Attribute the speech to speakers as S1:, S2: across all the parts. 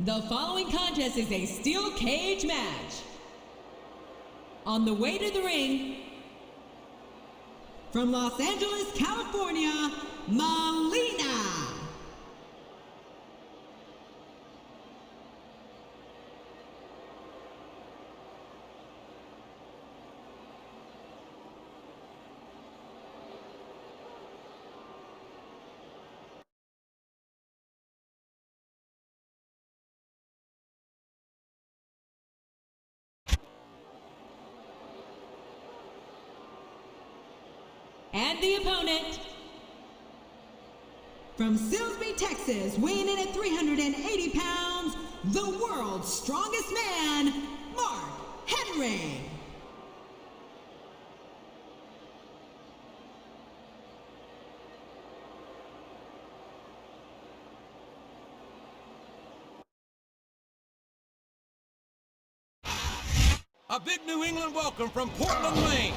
S1: The following contest is a steel cage match. On the way to the ring, from Los Angeles, California, Melina. And the opponent, from Silverback, Texas, weighing in at 380 pounds, the world's strongest man, Mark Henry.
S2: A big New England welcome from Portland, Maine.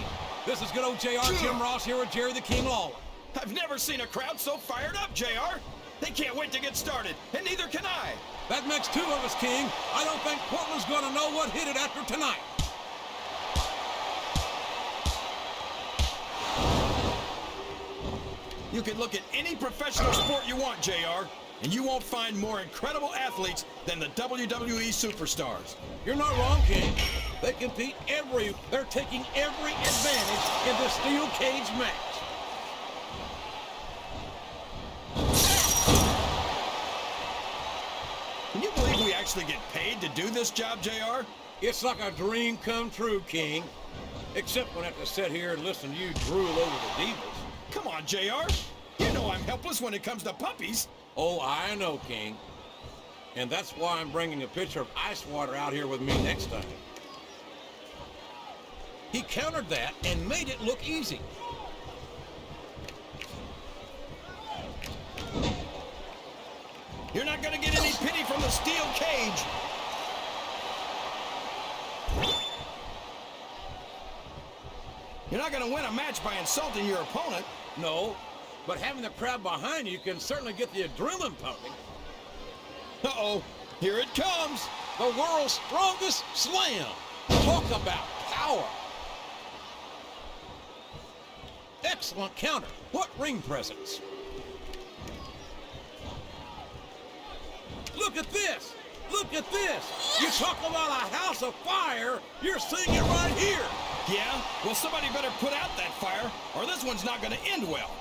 S2: This is good old JR. Jim Ross here with Jerry the King Lawler.
S3: I've never seen a crowd so fired up, JR. They can't wait to get started, and neither can I.
S2: That makes two of us, King. I don't think Portland's going to know what hit it after tonight.
S3: You can look at any professional sport you want, JR, and you won't find more incredible athletes than the WWE Superstars.
S2: You're not wrong, King. They compete they're taking every advantage in this steel cage match.
S3: Can you believe we actually get paid to do this job, JR?
S2: It's like a dream come true, King. Except when I have to sit here and listen to you drool over the divas.
S3: Come on, JR. You know I'm helpless when it comes to puppies.
S2: Oh, I know, King. And that's why I'm bringing a pitcher of ice water out here with me next time. He countered that and made it look easy.
S3: You're not going to get any pity from the steel cage. You're not going to win a match by insulting your opponent.
S2: No, but having the crowd behind you can certainly get the adrenaline pumping.
S3: Uh-oh, here it comes.
S2: The world's strongest slam. Talk about power. Excellent counter. What ring presence. Look at this. Look at this. You talk about a house of fire, you're seeing it right here.
S3: Yeah? Well, somebody better put out that fire, or this one's not going to end well.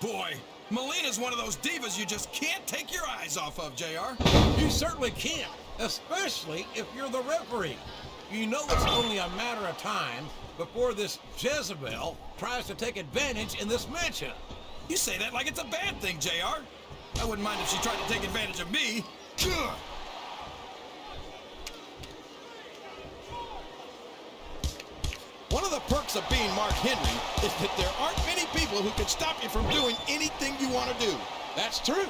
S3: Boy, Melina's one of those divas you just can't take your eyes off of, JR.
S2: You certainly can't, especially if you're the referee. You know it's only a matter of time before this Jezebel tries to take advantage in this matchup.
S3: You say that like it's a bad thing, JR. I wouldn't mind if she tried to take advantage of me. One of the perks of being Mark Henry is that there aren't many people who can stop you from doing anything you want to do.
S2: That's true.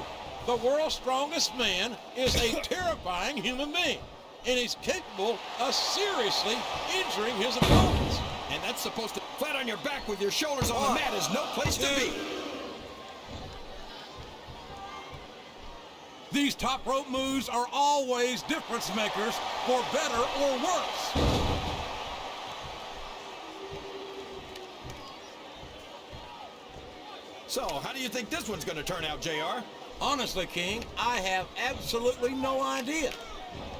S2: The world's strongest man is a terrifying human being, and he's capable of seriously injuring his opponents.
S3: And that's supposed to flat on your back with your shoulders on the mat is no place to be.
S2: These top rope moves are always difference makers, for better or worse.
S3: So, how do you think this one's going to turn out, JR?
S2: Honestly, King, I have absolutely no idea.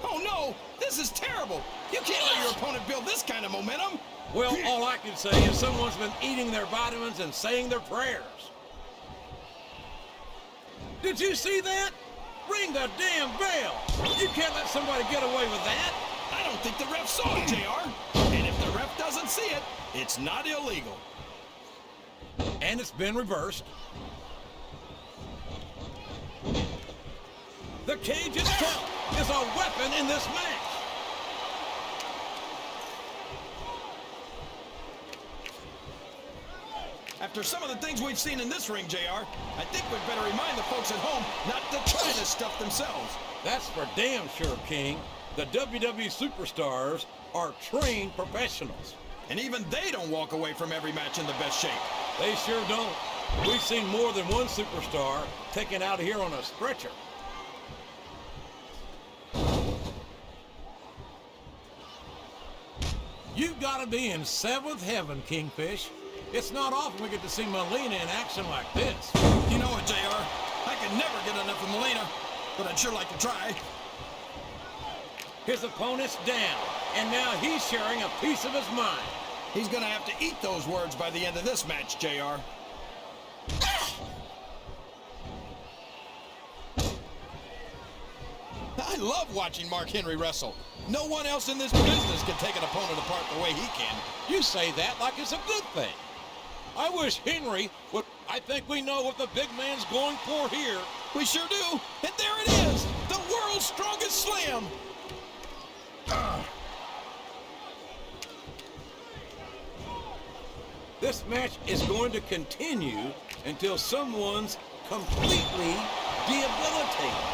S3: Oh, no! This is terrible! You can't let your opponent build this kind of momentum!
S2: Well, all I can say is someone's been eating their vitamins and saying their prayers. Did you see that? Ring the damn bell! You can't let somebody get away with that!
S3: I don't think the ref saw it, JR. And if the ref doesn't see it, it's not illegal.
S2: And it's been reversed. The cage itself is a weapon in this match.
S3: After some of the things we've seen in this ring, JR, I think we'd better remind the folks at home not to try this stuff themselves.
S2: That's for damn sure, King. The WWE Superstars are trained professionals.
S3: And even they don't walk away from every match in the best shape.
S2: They sure don't. We've seen more than one superstar taken out of here on a stretcher. You've got to be in seventh heaven, Kingfish. It's not often we get to see Melina in action like this.
S3: You know what, JR? I can never get enough of Melina, but I'd sure like to try.
S2: His opponent's down, and now he's sharing a piece of his mind.
S3: He's gonna have to eat those words by the end of this match, JR. I love watching Mark Henry wrestle. No one else in this business can take an opponent apart the way he can.
S2: You say that like it's a good thing. I wish Henry would. I think we know what the big man's going for here.
S3: We sure do. And there it is, the world's strongest slam.
S2: This match is going to continue until someone's completely debilitated.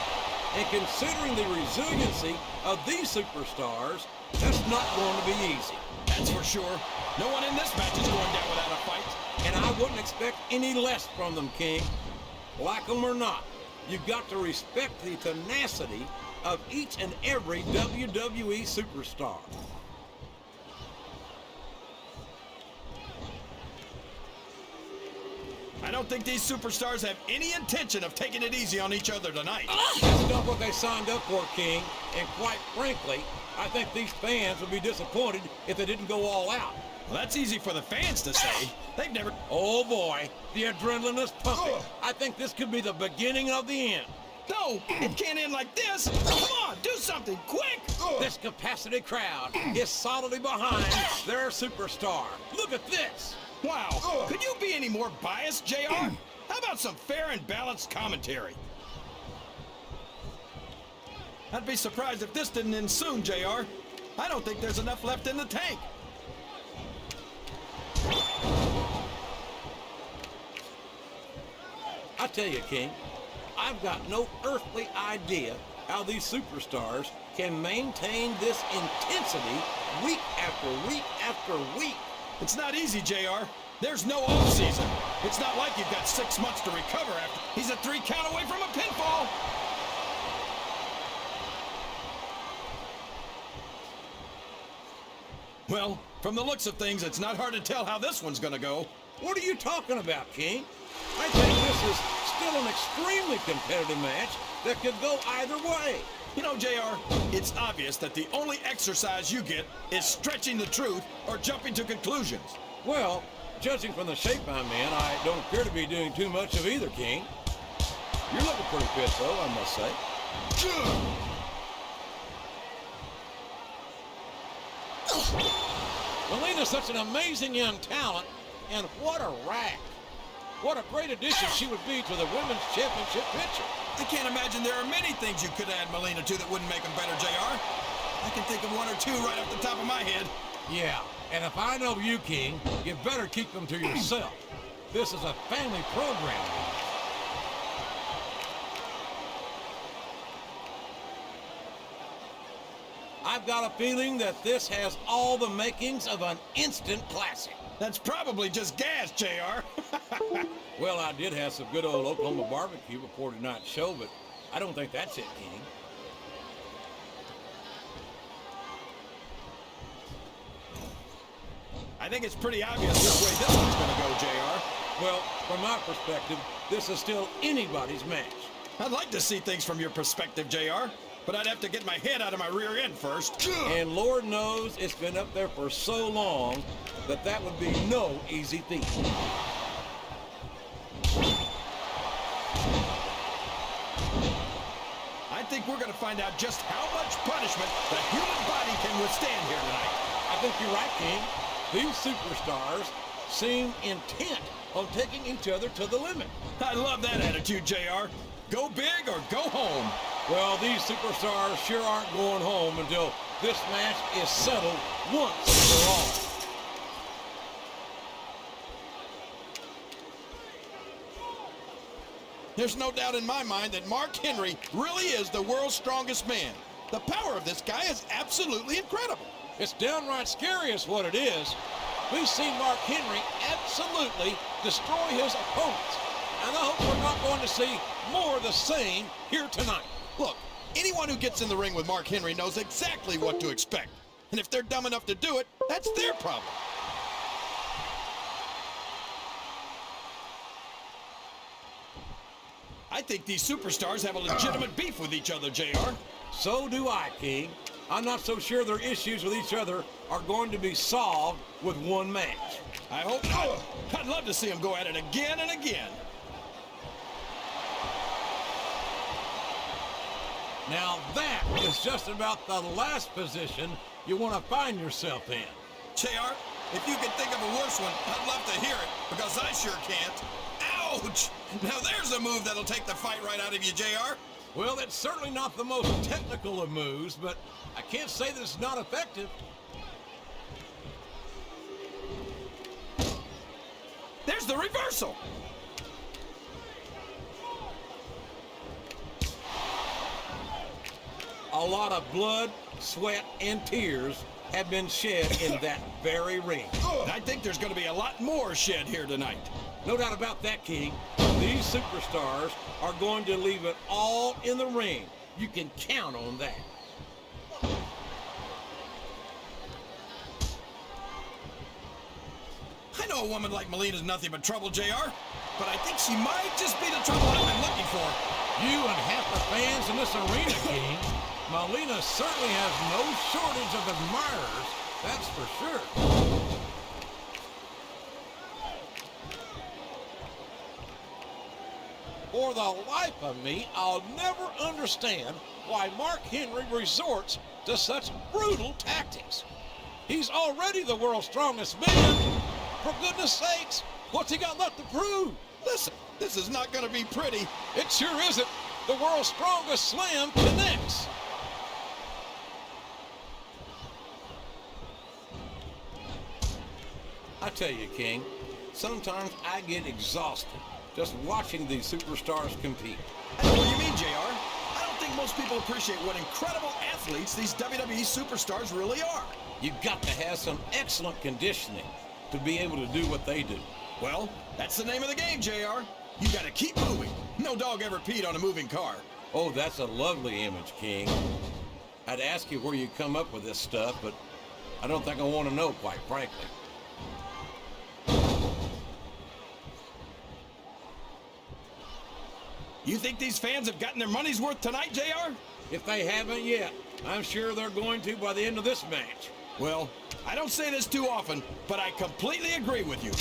S2: And considering the resiliency of these superstars, that's not going to be easy.
S3: That's for sure. No one in this match is going down without a fight.
S2: And I wouldn't expect any less from them, King. Like them or not, you've got to respect the tenacity of each and every WWE superstar.
S3: I don't think these superstars have any intention of taking it easy on each other tonight.
S2: That's not what they signed up for, King. And quite frankly, I think these fans would be disappointed if they didn't go all out.
S3: Well, that's easy for the fans to say. They've never...
S2: Oh boy, the adrenaline is pumping. I think this could be the beginning of the end.
S3: No, it can't end like this. Come on, do something, quick.
S2: This capacity crowd is solidly behind their superstar. Look at this.
S3: Wow, could you be any more biased, JR? How about some fair and balanced commentary? I'd be surprised if this didn't end soon, JR. I don't think there's enough left in the tank.
S2: I tell you, King, I've got no earthly idea how these superstars can maintain this intensity week after week after week.
S3: It's not easy, JR. There's no off-season. It's not like you've got 6 months to recover after. He's a 3 count away from a pinfall. Well, from the looks of things, it's not hard to tell how this one's gonna go.
S2: What are you talking about, King? I think this is still an extremely competitive match that could go either way.
S3: You know, JR, it's obvious that the only exercise you get is stretching the truth or jumping to conclusions.
S2: Well, judging from the shape I'm in, I don't appear to be doing too much of either, King. You're looking pretty fit, though, I must say. Melina's such an amazing young talent, and what a rack. What a great addition she would be to the Women's Championship picture.
S3: I can't imagine there are many things you could add Melina to that wouldn't make them better, JR. I can think of 1 or 2 right off the top of my head.
S2: Yeah, and if I know you, King, you better keep them to yourself. This is a family program. I've got a feeling that this has all the makings of an instant classic.
S3: That's probably just gas, JR.
S2: Well, I did have some good old Oklahoma barbecue before tonight's show, but I don't think that's it, King.
S3: I think it's pretty obvious which way this one's gonna go, JR.
S2: Well, from my perspective, this is still anybody's match.
S3: I'd like to see things from your perspective, JR, but I'd have to get my head out of my rear end first.
S2: And Lord knows it's been up there for so long that that would be no easy feat.
S3: I think we're gonna find out just how much punishment the human body can withstand here tonight.
S2: I think you're right, King. These superstars seem intent on taking each other to the limit.
S3: I love that attitude, JR. Go big or go home.
S2: Well, these superstars sure aren't going home until this match is settled once and for all.
S3: There's no doubt in my mind that Mark Henry really is the world's strongest man. The power of this guy is absolutely incredible.
S2: It's downright scary is what it is. We've seen Mark Henry absolutely destroy his opponents. And I hope we're not going to see more of the same here tonight.
S3: Look, anyone who gets in the ring with Mark Henry knows exactly what to expect. And if they're dumb enough to do it, that's their problem. I think these superstars have a legitimate beef with each other, JR.
S2: So do I, King. I'm not so sure their issues with each other are going to be solved with one match.
S3: I hope not. I'd love to see them go at it again and again.
S2: Now that is just about the last position you want to find yourself in.
S3: JR, if you can think of a worse one, I'd love to hear it, because I sure can't. Ouch! Now there's a move that'll take the fight right out of you, JR.
S2: Well, it's certainly not the most technical of moves, but I can't say that it's not effective.
S3: There's the reversal.
S2: A lot of blood, sweat, and tears have been shed in that very ring.
S3: I think there's going to be a lot more shed here tonight.
S2: No doubt about that, King. These superstars are going to leave it all in the ring. You can count on that.
S3: I know a woman like Melina's nothing but trouble, JR, but I think she might just be the trouble I've been looking for.
S2: You and half the fans in this arena, King. Melina certainly has no shortage of admirers, that's for sure. For the life of me, I'll never understand why Mark Henry resorts to such brutal tactics. He's already the world's strongest man. For goodness sakes, what's he got left to prove?
S3: Listen, this is not going to be pretty.
S2: It sure isn't. The world's strongest slam connects. I tell you, King, sometimes I get exhausted just watching these superstars compete.
S3: I know what you mean, JR. I don't think most people appreciate what incredible athletes these WWE superstars really are.
S2: You've got to have some excellent conditioning to be able to do what they do.
S3: Well, that's the name of the game, JR. You got to keep moving. No dog ever peed on a moving car.
S2: Oh, that's a lovely image, King. I'd ask you where you come up with this stuff, but I don't think I want to know, quite frankly.
S3: You think these fans have gotten their money's worth tonight, JR?
S2: If they haven't yet, I'm sure they're going to by the end of this match.
S3: Well, I don't say this too often, but I completely agree with you.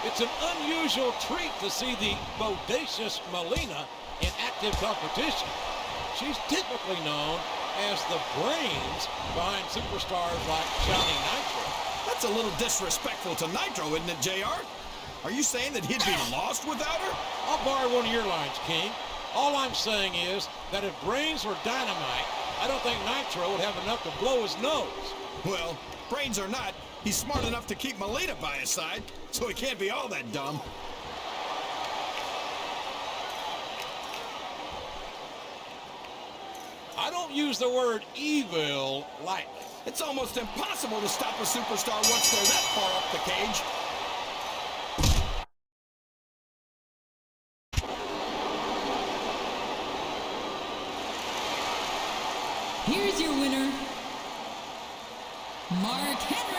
S2: It's an unusual treat to see the bodacious Melina in active competition. She's typically known as the brains behind superstars like Johnny Nitro.
S3: That's a little disrespectful to Nitro, isn't it, JR? Are you saying that he'd be lost without her?
S2: I'll borrow one of your lines, King. All I'm saying is that if brains were dynamite, I don't think Nitro would have enough to blow his nose.
S3: Well, brains or not, he's smart enough to keep Melina by his side, so he can't be all that dumb.
S2: I don't use the word evil lightly.
S3: It's almost impossible to stop a superstar once they're that far up the cage.
S1: Here's your winner, Mark Henry.